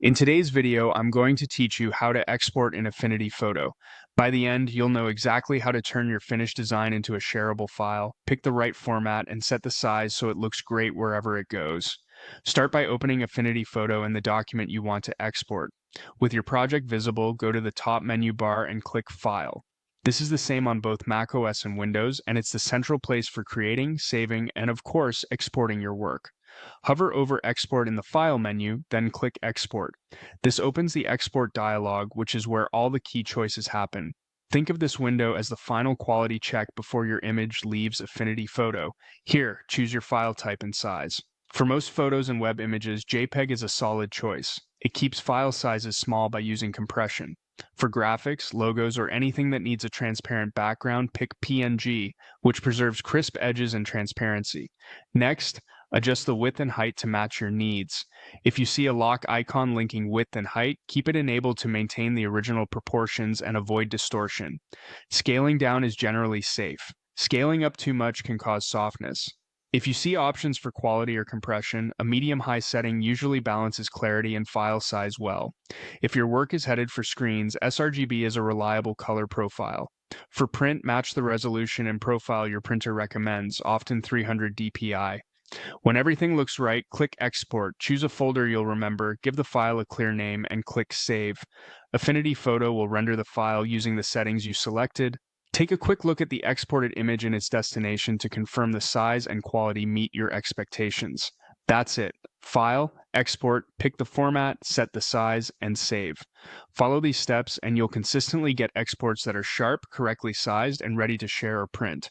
In today's video, I'm going to teach you how to export an Affinity Photo. By the end, you'll know exactly how to turn your finished design into a shareable file, pick the right format, and set the size so it looks great wherever it goes. Start by opening Affinity Photo in the document you want to export. With your project visible, go to the top menu bar and click File. This is the same on both macOS and Windows, and it's the central place for creating, saving, and of course, exporting your work. Hover over Export in the File menu, then click Export. This opens the Export dialog, which is where all the key choices happen. Think of this window as the final quality check before your image leaves Affinity Photo. Here, choose your file type and size. For most photos and web images, JPEG is a solid choice. It keeps file sizes small by using compression. For graphics, logos, or anything that needs a transparent background, pick PNG, which preserves crisp edges and transparency. Next, adjust the width and height to match your needs. If you see a lock icon linking width and height, keep it enabled to maintain the original proportions and avoid distortion. Scaling down is generally safe. Scaling up too much can cause softness. If you see options for quality or compression, a medium-high setting usually balances clarity and file size well. If your work is headed for screens, sRGB is a reliable color profile. For print, match the resolution and profile your printer recommends, often 300 dpi. When everything looks right, click Export, choose a folder you'll remember, give the file a clear name, and click Save. Affinity Photo will render the file using the settings you selected. Take a quick look at the exported image and its destination to confirm the size and quality meet your expectations. That's it. File, export, pick the format, set the size, and save. Follow these steps and you'll consistently get exports that are sharp, correctly sized, and ready to share or print.